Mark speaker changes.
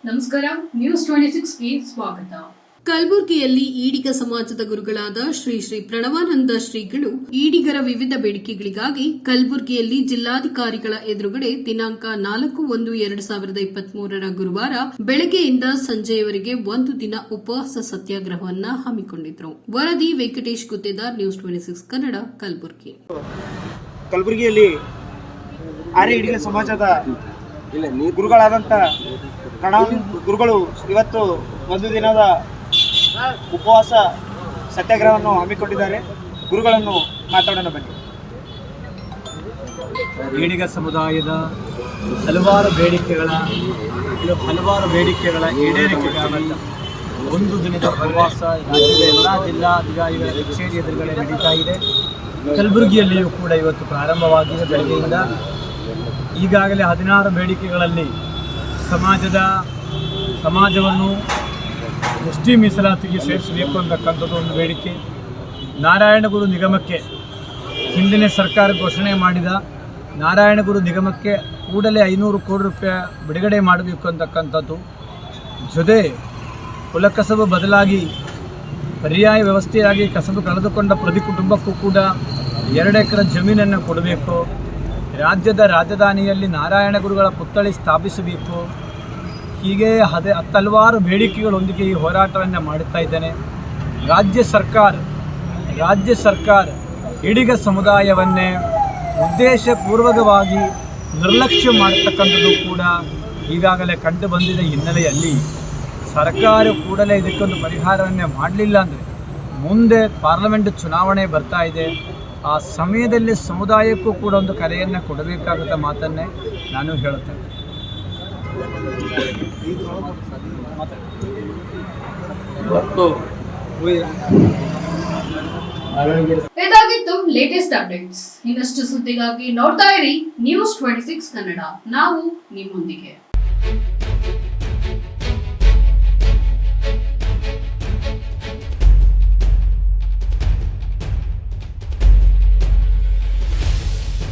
Speaker 1: ನಮಸ್ಕಾರ, ನ್ಯೂಸ್ 26ಗೆ ಸ್ವಾಗತ. ಕಲಬುರಗಿಯಲ್ಲಿ ಈಡಿಗ ಸಮಾಜದ ಗುರುಗಳಾದ ಶ್ರೀ ಶ್ರೀ ಪ್ರಣವಾನಂದ ಶ್ರೀಗಳು ಈಡಿಗರ ವಿವಿಧ ಬೇಡಿಕೆಗಳಿಗಾಗಿ ಕಲಬುರಗಿಯಲ್ಲಿ ಜಿಲ್ಲಾಧಿಕಾರಿಗಳ ಎದುರುಗಡೆ ದಿನಾಂಕ 4/1/2023 ಗುರುವಾರ ಬೆಳಗ್ಗೆಯಿಂದ ಸಂಜೆಯವರೆಗೆ ಒಂದು ದಿನ ಉಪವಾಸ ಸತ್ಯಾಗ್ರಹವನ್ನು ಹಮ್ಮಿಕೊಂಡಿದ್ದರು. ವರದಿ ವೆಂಕಟೇಶ್ ಗುತ್ತೇದಾರ್, ನ್ಯೂಸ್ 26 ಕನ್ನಡ, ಕಲಬುರಗಿ.
Speaker 2: ಕಲಬುರಗಿಯಲ್ಲಿ ಆರ್ಯ ಈಡಿಗ ಸಮಾಜದ ಗುರುಗಳಾದಂಥ ಗುರುಗಳು ಇವತ್ತು ಒಂದು ದಿನದ ಉಪವಾಸ ಸತ್ಯಾಗ್ರಹವನ್ನು ಹಮ್ಮಿಕೊಂಡಿದ್ದಾರೆ. ಗುರುಗಳನ್ನು ಮಾತಾಡೋಣ ಬನ್ನಿ.
Speaker 3: ಈಡಿಗ ಸಮುದಾಯದ ಹಲವಾರು ಬೇಡಿಕೆಗಳ ಈಡೇರಿಕೆಗಾಗಿ ಒಂದು ದಿನದ ಉಪವಾಸ ರಾಜ್ಯದ ಎಲ್ಲ ಜಿಲ್ಲಾಧಿಕಾರಿಗಳ ಕಚೇರಿ ಎದುರುಗಡೆ ನಡೀತಾ ಇದೆ. ಕಲಬುರಗಿಯಲ್ಲಿಯೂ ಕೂಡ ಇವತ್ತು ಪ್ರಾರಂಭವಾಗಿದೆ. ಬೆಳಗ್ಗೆಯಿಂದ ಈಗಾಗಲೇ 16 ಬೇಡಿಕೆಗಳಲ್ಲಿ ಸಮಾಜವನ್ನು ಎಸ್.ಟಿ. ಮೀಸಲಾತಿಗೆ ಸೇರಿಸಬೇಕು ಅಂತಕ್ಕಂಥದ್ದು ಒಂದು ಬೇಡಿಕೆ. ನಾರಾಯಣಗುರು ನಿಗಮಕ್ಕೆ ಹಿಂದಿನ ಸರ್ಕಾರ ಘೋಷಣೆ ಮಾಡಿದ ನಾರಾಯಣಗುರು ನಿಗಮಕ್ಕೆ ಕೂಡಲೇ 500 ಕೋಟಿ ರೂಪಾಯಿ ಬಿಡುಗಡೆ ಮಾಡಬೇಕು ಅಂತಕ್ಕಂಥದ್ದು. ಜೊತೆ ಕುಲಕಸಬು ಬದಲಾಗಿ ಪರ್ಯಾಯ ವ್ಯವಸ್ಥೆಯಾಗಿ ಕಸಬು ಕಳೆದುಕೊಂಡ ಪ್ರತಿ ಕುಟುಂಬಕ್ಕೂ ಕೂಡ 2 ಎಕರೆ ಜಮೀನನ್ನು ಕೊಡಬೇಕು. ರಾಜ್ಯದ ರಾಜಧಾನಿಯಲ್ಲಿ ನಾರಾಯಣಗುರುಗಳ ಪುತ್ಥಳಿ ಸ್ಥಾಪಿಸಬೇಕು. ಹೀಗೆ ಹಲವಾರು ಬೇಡಿಕೆಗಳೊಂದಿಗೆ ಈ ಹೋರಾಟವನ್ನು ಮಾಡುತ್ತಾ ಇದ್ದೇನೆ. ರಾಜ್ಯ ಸರ್ಕಾರ ಈಡಿಗ ಸಮುದಾಯವನ್ನೇ ಉದ್ದೇಶಪೂರ್ವಕವಾಗಿ ನಿರ್ಲಕ್ಷ್ಯ ಮಾಡತಕ್ಕಂಥದ್ದು ಕೂಡ ಈಗಾಗಲೇ ಕಂಡು ಬಂದಿದ್ದ ಹಿನ್ನೆಲೆಯಲ್ಲಿ ಸರ್ಕಾರ ಕೂಡಲೇ ಇದಕ್ಕೊಂದು ಪರಿಹಾರವನ್ನೇ ಮಾಡಲಿಲ್ಲ ಅಂದರೆ ಮುಂದೆ ಪಾರ್ಲಿಮೆಂಟ್ ಚುನಾವಣೆ ಬರ್ತಾ ಇದೆ. ಆ ಸಮಯದಲ್ಲಿ ಸಮುದಾಯಕ್ಕೂ ಕೂಡ ಒಂದು ಕರೆಯನ್ನು ಕೊಡಬೇಕಾದ ಮಾತನ್ನೇ ನಾನು ಹೇಳುತ್ತೇನೆ.
Speaker 1: ಇದಾಗಿತ್ತು ಲೇಟೆಸ್ಟ್ ಅಪ್ಡೇಟ್ಸ್. ಇನ್ನಷ್ಟು ಸುದ್ದಿಗಾಗಿ ನೋಡ್ತಾ ಇರಿ ನ್ಯೂಸ್ 26 ಕನ್ನಡ. ನಾವು ನಿಮ್ಮೊಂದಿಗೆ.